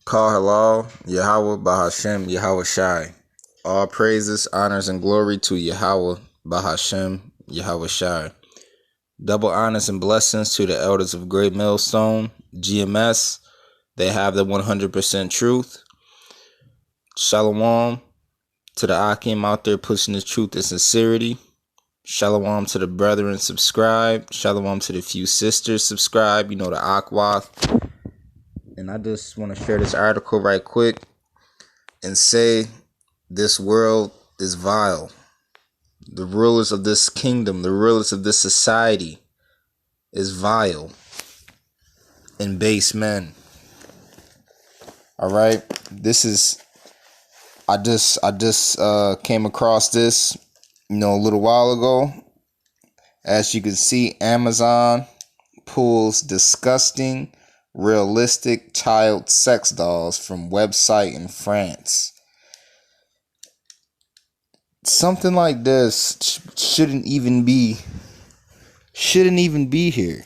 Call halal, Yahweh Bahashem, Yahweh Shai. All praises, honors, and glory to Yahweh Bahashem, Yahweh Shai. Double honors and blessings to the elders of Great Millstone, GMS. They have the 100% truth. Shalom to the Akim out there pushing the truth and sincerity. Shalom to the brethren subscribe. Shalom to the few sisters subscribe. You know, the Akwath. And I just want to share this article right quick and say this world is vile. The rulers of this kingdom, the rulers of this society is vile and base men. All right. This is, I just came across this, a little while ago. As you can see, Amazon pulls disgusting, realistic child sex dolls from website in France. Something like this shouldn't even be here,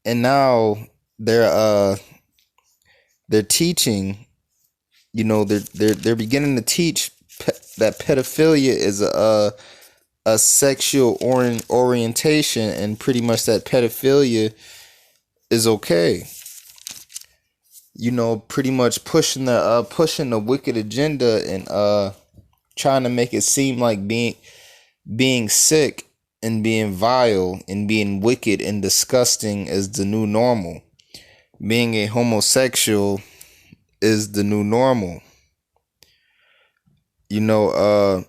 and now they're teaching, they're beginning to teach that pedophilia is a sexual orientation, and pretty much that pedophilia is okay. Pretty much pushing the wicked agenda and trying to make it seem like being sick and being vile and being wicked and disgusting is the new normal. Being a homosexual is the new normal. Being a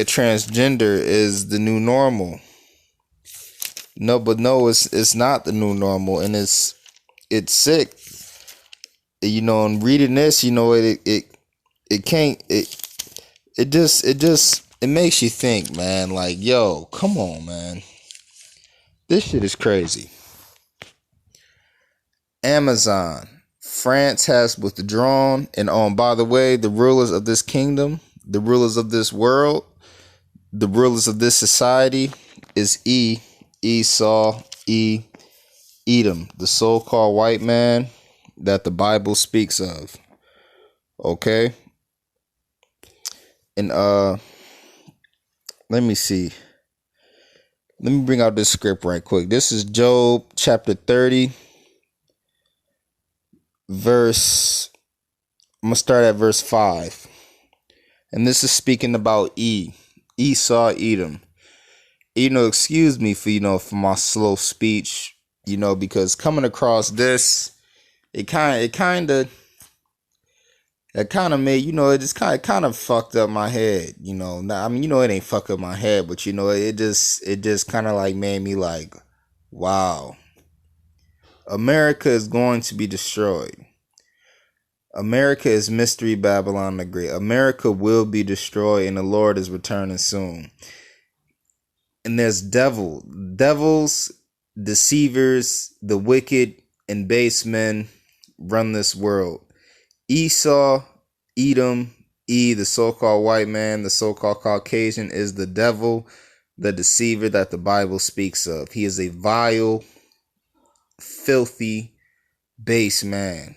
transgender is the new normal. No, it's not the new normal, and it's sick. And reading this, it makes you think, man, like, yo, come on, man. This shit is crazy. Amazon. France has withdrawn, and by the way, the rulers of this kingdom, the rulers of this world, the rulers of this society is Esau, Edom, the so-called white man that the Bible speaks of. Okay? And let me see. Let me bring out this script right quick. This is Job chapter 30. I'm going to start at verse 5. And this is speaking about Esau, Edom. Excuse me for my slow speech, because coming across this, it kind of made, it kind of fucked up my head, Now, it ain't fucked up my head, but it just kind of like made me like, wow. America is going to be destroyed. America is Mystery Babylon the Great. America will be destroyed, and the Lord is returning soon. And there's devils, deceivers, the wicked and base men run this world. Esau, Edom, the so-called white man, the so-called Caucasian, is the devil, the deceiver that the Bible speaks of. He is a vile, filthy, base man.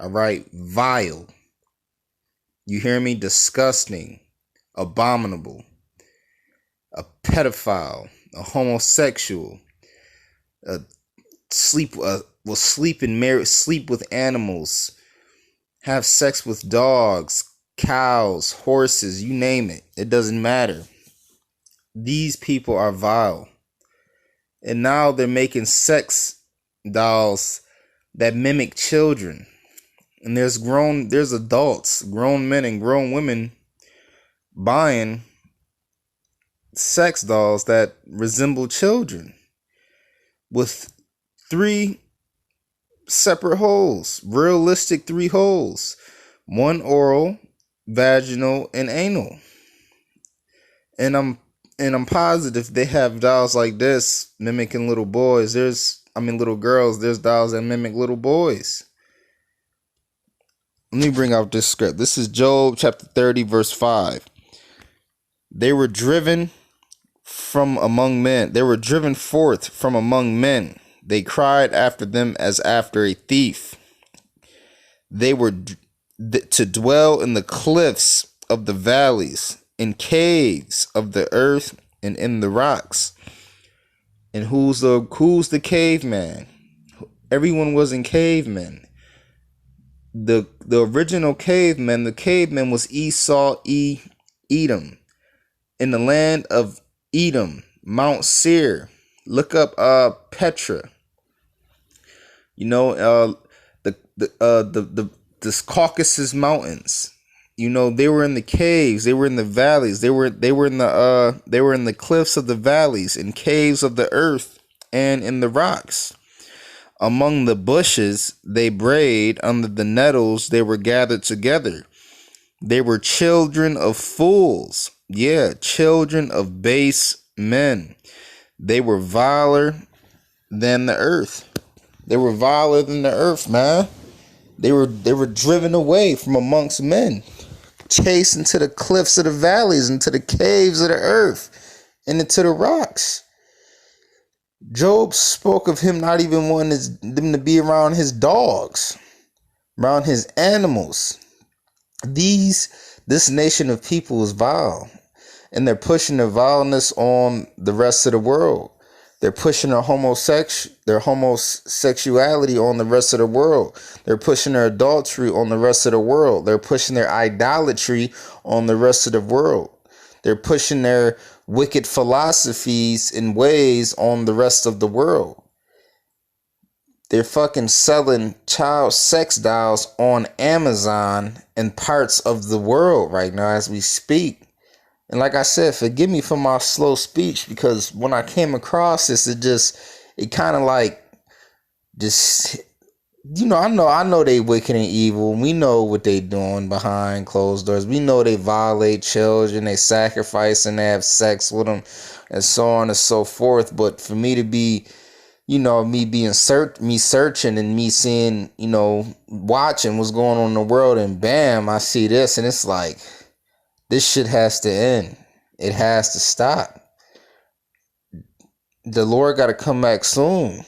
All right? Vile. You hear me? Disgusting. Abominable. A pedophile. A homosexual. Sleep with animals. Have sex with dogs, cows, horses, you name it. It doesn't matter. These people are vile. And now they're making sex dolls that mimic children. And there's adults, grown men and grown women buying sex dolls that resemble children with 3 separate holes, realistic 3 holes, 1 oral, vaginal, and anal. And I'm positive they have dolls like this mimicking little boys. Little girls. There's dolls that mimic little boys. Let me bring out this script. This is Job chapter 30, verse 5. They were driven from among men. They were driven forth from among men. They cried after them as after a thief. They were to dwell in the cliffs of the valleys, in caves of the earth, and in the rocks. And who's the caveman? Everyone was in cavemen. The original caveman, the caveman was Esau Edom. In the land of Edom, Mount Seir. Look up Petra. You know, this Caucasus Mountains. You know, they were in the caves, they were in the valleys, they were in the cliffs of the valleys, in caves of the earth, and in the rocks. Among the bushes they brayed, under the nettles they were gathered together. They were children of fools, children of base men. They were viler than the earth. They were viler than the earth, man. They were driven away from amongst men, chased into the cliffs of the valleys, into the caves of the earth, and into the rocks. Job spoke of him not even wanting them to be around his dogs, around his animals. This nation of people is vile, and they're pushing their vileness on the rest of the world. They're pushing their homosexuality on the rest of the world. They're pushing their adultery on the rest of the world. They're pushing their idolatry on the rest of the world. They're pushing their wicked philosophies and ways on the rest of the world. They're fucking selling child sex dolls on Amazon and parts of the world right now as we speak. And like I said, forgive me for my slow speech, because when I came across this, it kind of like just, you know, I know they wicked and evil. We know what they doing behind closed doors. We know they violate children, they sacrifice and they have sex with them, and so on and so forth. But for me to be, you know, me searching and me seeing, you know, watching what's going on in the world, and bam, I see this, and it's like, this shit has to end. It has to stop. The Lord got to come back soon.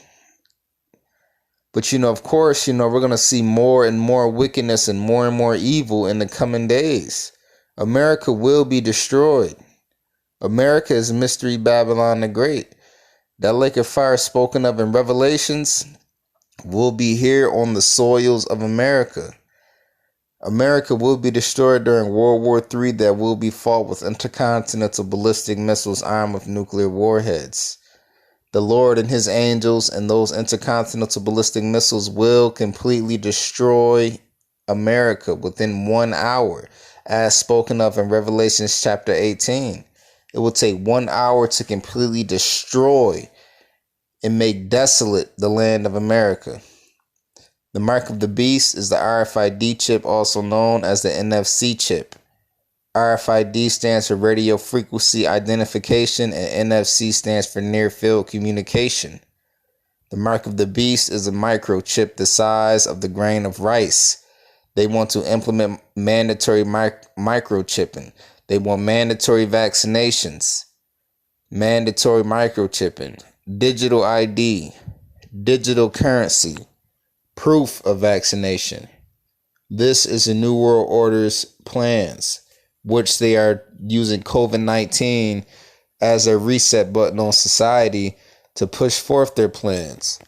But, you know, of course, you know, we're going to see more and more wickedness and more evil in the coming days. America will be destroyed. America is Mystery Babylon the Great. That lake of fire spoken of in Revelations will be here on the soils of America. America will be destroyed during World War III, that will be fought with intercontinental ballistic missiles armed with nuclear warheads. The Lord and his angels and those intercontinental ballistic missiles will completely destroy America within 1 hour, as spoken of in Revelation chapter 18. It will take 1 hour to completely destroy and make desolate the land of America. The mark of the beast is the RFID chip, also known as the NFC chip. RFID stands for radio frequency identification, and NFC stands for near field communication. The mark of the beast is a microchip the size of the grain of rice. They want to implement mandatory microchipping. They want mandatory vaccinations, mandatory microchipping, digital ID, digital currency, proof of vaccination. This is the New World Order's plans, which they are using COVID-19 as a reset button on society to push forth their plans.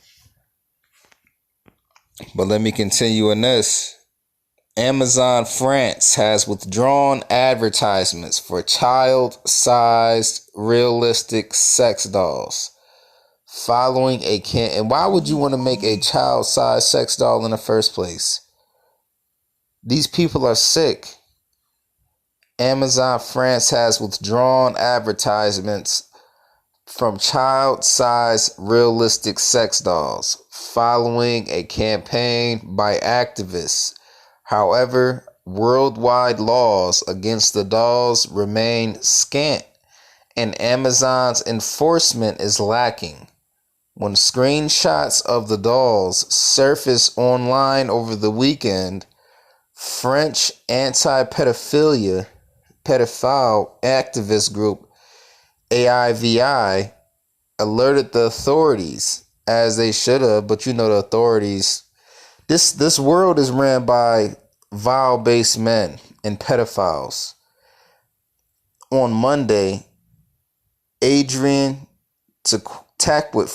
But let me continue in this. Amazon France has withdrawn advertisements for child-sized realistic sex dolls following a and why would you want to make a child-sized sex doll in the first place? These people are sick. Amazon France has withdrawn advertisements from child-sized realistic sex dolls following a campaign by activists. However, worldwide laws against the dolls remain scant, and Amazon's enforcement is lacking. When screenshots of the dolls surfaced online over the weekend, French anti-pedophile activist group AIVI alerted the authorities as they should have, but the authorities. This world is ran by vile-based men and pedophiles. On Monday, Adrian Taquet,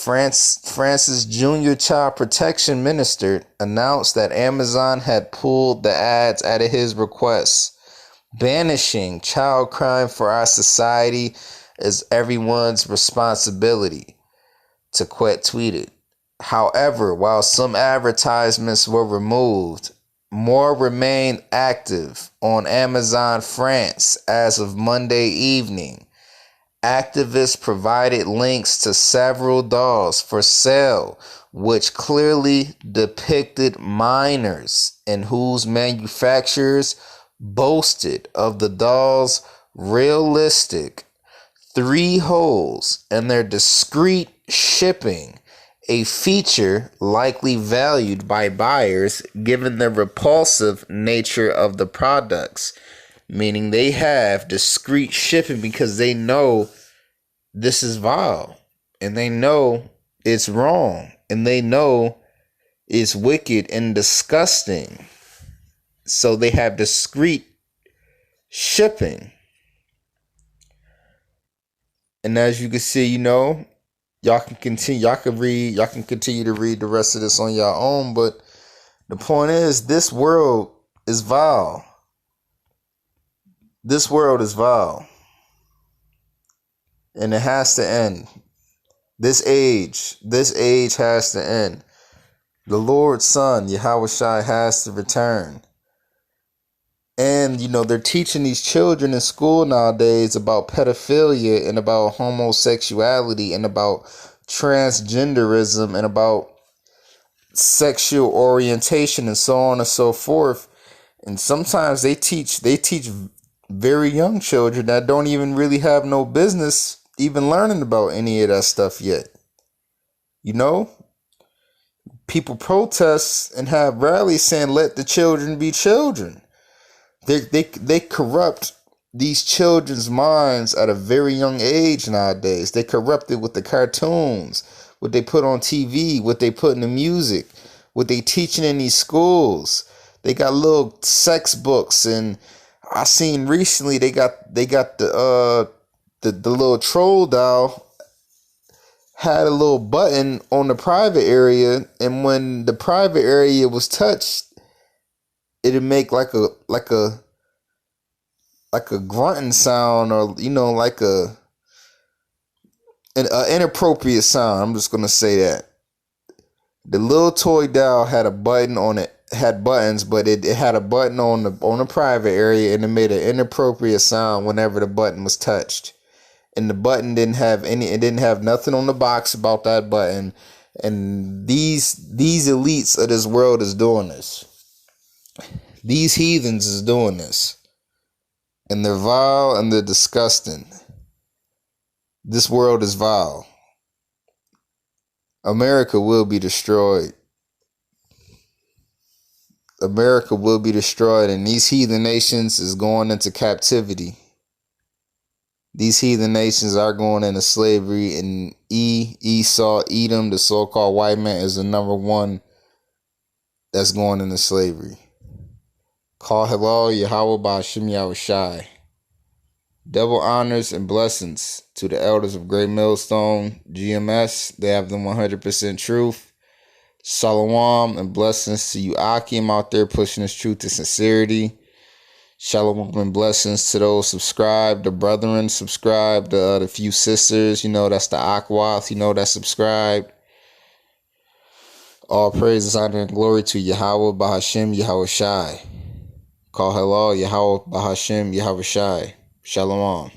France's junior child protection minister, announced that Amazon had pulled the ads at his request, banishing child crime for our society is everyone's responsibility, Taquet tweeted. However, while some advertisements were removed, more remained active on Amazon France as of Monday evening. Activists provided links to several dolls for sale, which clearly depicted minors and whose manufacturers boasted of the dolls' realistic 3 holes and their discreet shipping, a feature likely valued by buyers given the repulsive nature of the products, meaning they have discreet shipping because they know this is vile and they know it's wrong and they know it's wicked and disgusting. So they have discreet shipping. And as you can see, y'all can continue to read the rest of this on your own, but the point is this world is vile. This world is vile. And it has to end. This age has to end. The Lord's Son, Yahushua, has to return. And, they're teaching these children in school nowadays about pedophilia and about homosexuality and about transgenderism and about sexual orientation and so on and so forth. And sometimes they teach very young children that don't even really have no business even learning about any of that stuff yet. People protest and have rallies saying, let the children be children. They corrupt these children's minds at a very young age nowadays. They corrupt it with the cartoons, what they put on TV, what they put in the music, what they teaching in these schools. They got little sex books, and I seen recently they got the little troll doll had a little button on the private area, and when the private area was touched, it'd make like a grunting sound, or like an inappropriate sound. I'm just gonna say that the little toy doll had a button on it, had buttons, but it had a button on the private area, and it made an inappropriate sound whenever the button was touched. And the button didn't have nothing on the box about that button. And these elites of this world is doing this. These heathens is doing this. And they're vile and they're disgusting. This world is vile. America will be destroyed. America will be destroyed, and these heathen nations is going into captivity. These heathen nations are going into slavery, and Esau, Edom, the so-called white man, is the number one that's going into slavery. Call hello, Yahweh Ba'ashim Yahushai. Double honors and blessings to the elders of Great Millstone, GMS. They have the 100% truth. Shalom and blessings to you, Akim, out there pushing this truth to sincerity. Shalom and blessings to those subscribed, the brethren subscribed, the few sisters, that's the Akwath, that subscribed. All praises, honor, and glory to Yahweh Ba'ashim Yahushai. Call hello, Yahweh Ba'ashim Yahushai. Shalom.